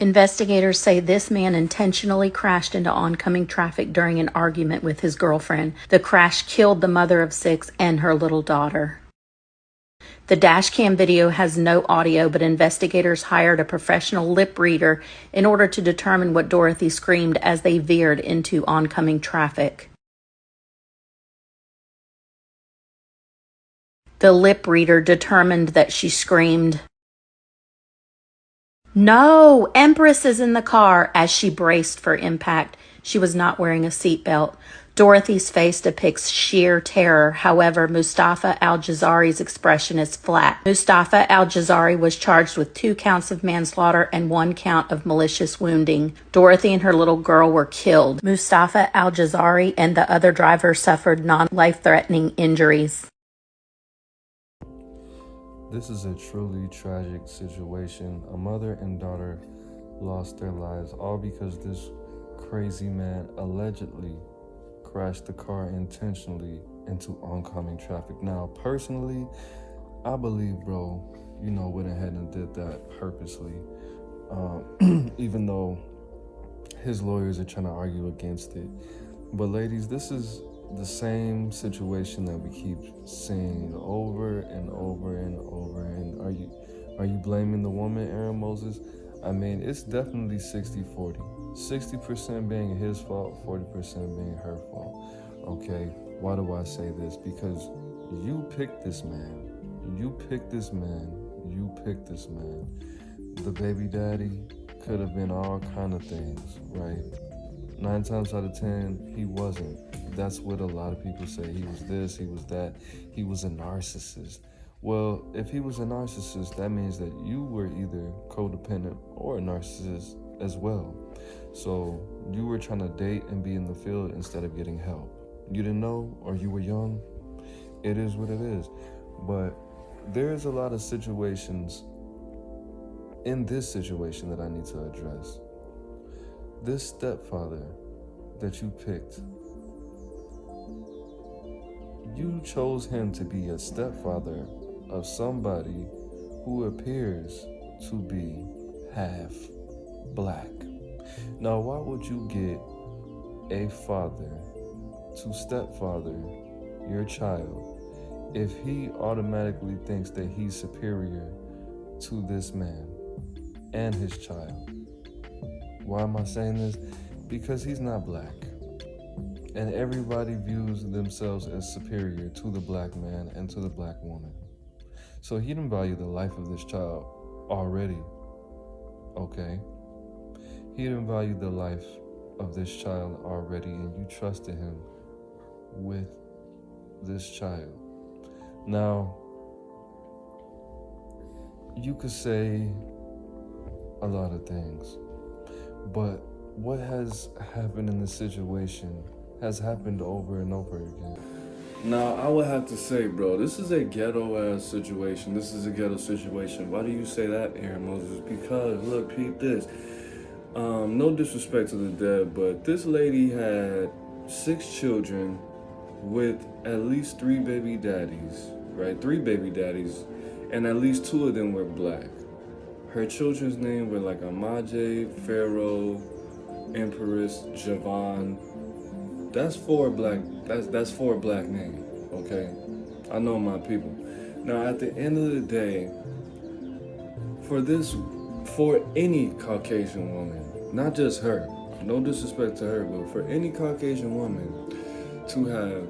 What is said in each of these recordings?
Investigators say this man intentionally crashed into oncoming traffic during an argument with his girlfriend. The crash killed the mother of 6 and her little daughter. The dashcam video has no audio, but investigators hired a professional lip reader in order to determine what Dorothy screamed as they veered into oncoming traffic. The lip reader determined that she screamed, "No, Empress is in the car," as she braced for impact. She was not wearing a seatbelt. Dorothy's face depicts sheer terror. However, Mustafa Aljazairi's expression is flat. Mustafa Aljazairi was charged with 2 counts of manslaughter and 1 count of malicious wounding. Dorothy and her little girl were killed. Mustafa Aljazairi and the other driver suffered non-life-threatening injuries. This is a truly tragic situation. A mother and daughter lost their lives, all because this crazy man allegedly crashed the car intentionally into oncoming traffic. Now, personally, I believe bro, went ahead and did that purposely, even though his lawyers are trying to argue against it. But ladies, this is the same situation that we keep seeing over and over and over. And are you blaming the woman, Aaron Moses? I mean, it's definitely 60-40. 60% being his fault, 40% being her fault. Okay, why do I say this? Because you picked this man. You picked this man. You picked this man. The baby daddy could have been all kind of things, right? 9 times out of 10, he wasn't. That's what a lot of people say. He was this, he was that, he was a narcissist. Well, if he was a narcissist, that means that you were either codependent or a narcissist as well. So you were trying to date and be in the field instead of getting help. You didn't know, or you were young. It is what it is. But there's a lot of situations in this situation that I need to address. This stepfather that you picked, you chose him to be a stepfather of somebody who appears to be half black. Now, why would you get a father to stepfather your child if he automatically thinks that he's superior to this man and his child? Why am I saying this? Because he's not black. And everybody views themselves as superior to the black man and to the black woman. So he didn't value the life of this child already, okay? He didn't value the life of this child already, and you trusted him with this child. Now, you could say a lot of things, but what has happened in this situation has happened over and over again. Now, I would have to say, bro, this is a ghetto-ass situation. This is a ghetto situation. Why do you say that, Aaron Moses? Because, look, peep this. No disrespect to the dead, but this lady had 6 children with at least 3 baby daddies, right? 3 baby daddies, and at least 2 of them were black. Her children's name were like Amaje, Pharaoh, Empress, Javon. That's 4 black. That's 4 black names. Okay, I know my people. Now, at the end of the day, for any Caucasian woman, not just her, no disrespect to her, but for any Caucasian woman to have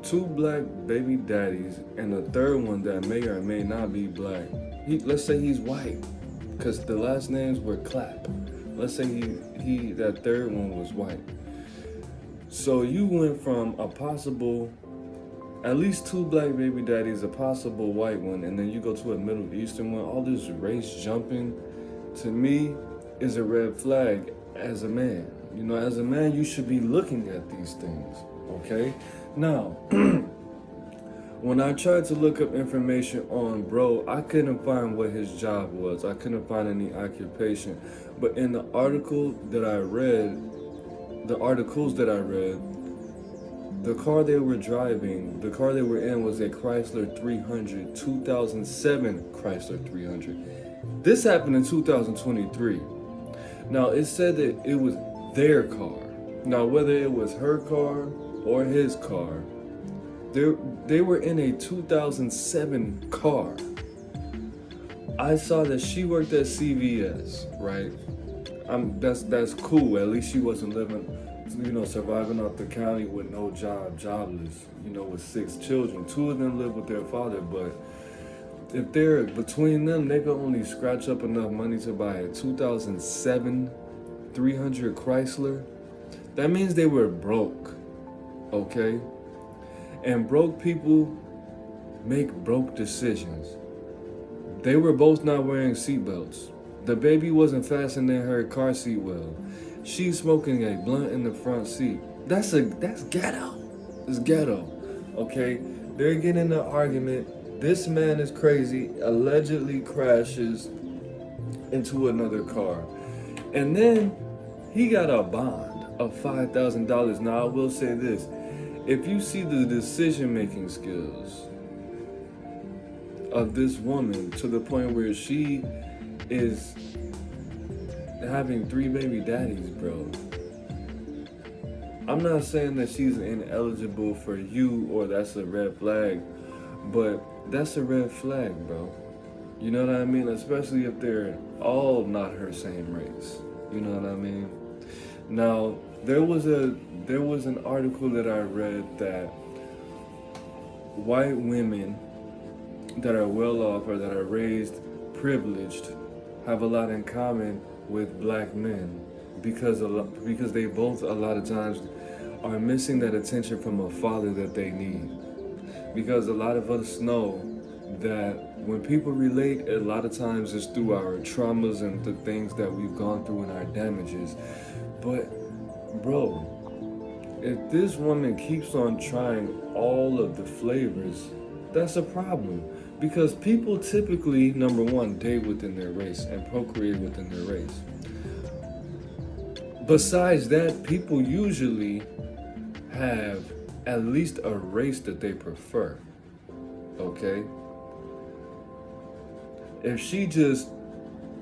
2 black baby daddies and a third one that may or may not be black. Let's say he's white, because the last names were Clapp. Let's say that third one was white. So you went from a possible, at least 2 black baby daddies, a possible white one, and then you go to a Middle Eastern one. All this race jumping, to me, is a red flag as a man. As a man, you should be looking at these things, okay? Now, when I tried to look up information on bro, I couldn't find what his job was. I couldn't find any occupation. But in the articles that I read, the car they were driving, the car they were in was a Chrysler 300, 2007 Chrysler 300. This happened in 2023, Now, it said that it was their car. Now, whether it was her car or his car, they were in a 2007 car. I saw that she worked at CVS, right? That's cool. At least she wasn't living, surviving off the county with no job, jobless, with 6 children. 2 of them live with their father, but if they're between them, they could only scratch up enough money to buy a 2007 300 Chrysler. That means they were broke, okay? And broke people make broke decisions. They were both not wearing seatbelts. The baby wasn't fastened in her car seat well. She's smoking a blunt in the front seat. That's ghetto. It's ghetto, okay? They're getting in an argument. This man is crazy, allegedly crashes into another car. And then he got a bond of $5,000. Now, I will say this. If you see the decision-making skills of this woman to the point where she is having 3 baby daddies, bro, I'm not saying that she's ineligible for you or that's a red flag, but that's a red flag, bro. You know what I mean? Especially if they're all not her same race. You know what I mean? Now, there was an article that I read that white women that are well off or that are raised privileged have a lot in common with black men because they both a lot of times are missing that attention from a father that they need. Because a lot of us know that when people relate, a lot of times it's through our traumas and the things that we've gone through and our damages. But bro, if this woman keeps on trying all of the flavors, that's a problem. Because people typically, number one, date within their race and procreate within their race. Besides that, people usually have at least a race that they prefer, okay? If she just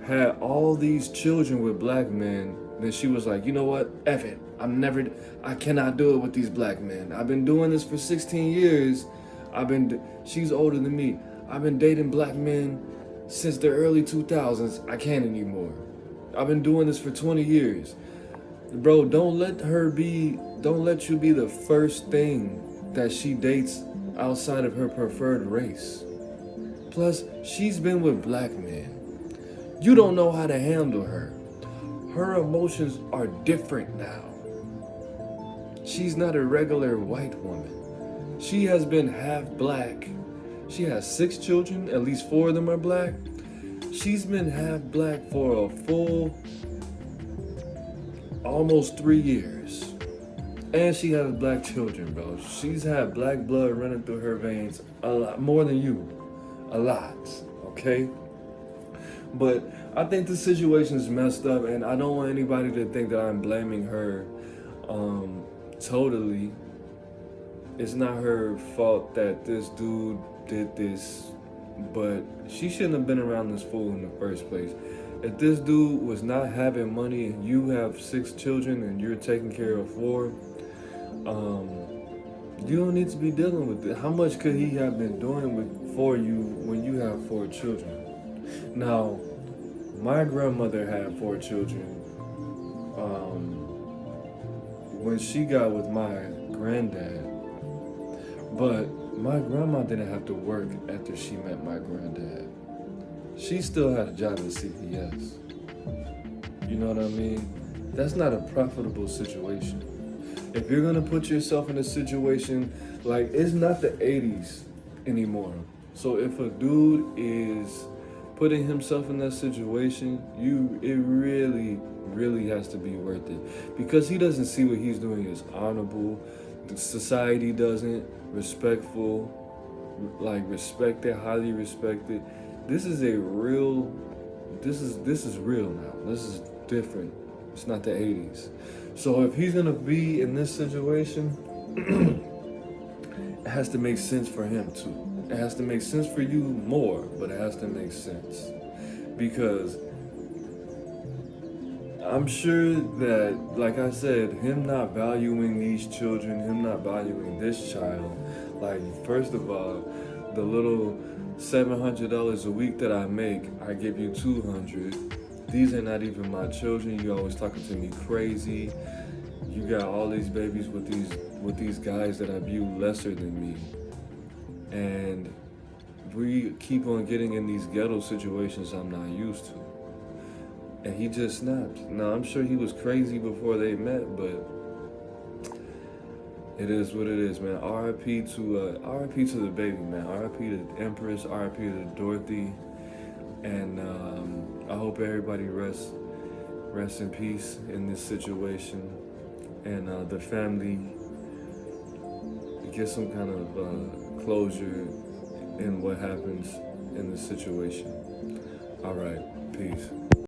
had all these children with black men, then she was like, you know what, F it. I cannot do it with these black men. I've been doing this for 16 years. She's older than me. I've been dating black men since the early 2000s. I can't anymore. I've been doing this for 20 years. Bro, don't let you be the first thing that she dates outside of her preferred race. Plus, she's been with black men. You don't know how to handle her. Her emotions are different now. She's not a regular white woman. She has been half black. She has 6 children, at least 4 of them are black. She's been half black for a full almost 3 years. And she has black children, bro. She's had black blood running through her veins a lot more than you. A lot, okay? But I think the situation's messed up, and I don't want anybody to think that I'm blaming her totally. It's not her fault that this dude did this, but she shouldn't have been around this fool in the first place. If this dude was not having money and you have 6 children and you're taking care of 4, you don't need to be dealing with it. How much could he have been doing for you when you have 4 children? Now, my grandmother had 4 children when she got with my granddad. But my grandma didn't have to work after she met my granddad. She still had a job at CVS. You know what I mean? That's not a profitable situation. If you're gonna put yourself in a situation, like, it's not the 80s anymore. So if a dude is putting himself in that situation, it really has to be worth it. Because he doesn't see what he's doing as honorable. The society doesn't. Respectful, like respected, highly respected. This is real now. This is different. It's not the 80s. So if he's gonna be in this situation, it has to make sense for him too. It has to make sense for you more, but it has to make sense. Because I'm sure that, like I said, him not valuing these children, him not valuing this child, like, first of all, the little $700 a week that I make, I give you 200. These are not even my children. You always talking to me crazy. You got all these babies with these guys that I view lesser than me, and we keep on getting in these ghetto situations I'm not used to. And he just snapped. Now, I'm sure he was crazy before they met, but it is what it is, man. R.I.P. to the baby, man. R.I.P. to Empress. R.I.P. to Dorothy. And I hope everybody rests in peace in this situation, and the family get some kind of closure in what happens in this situation. All right, peace.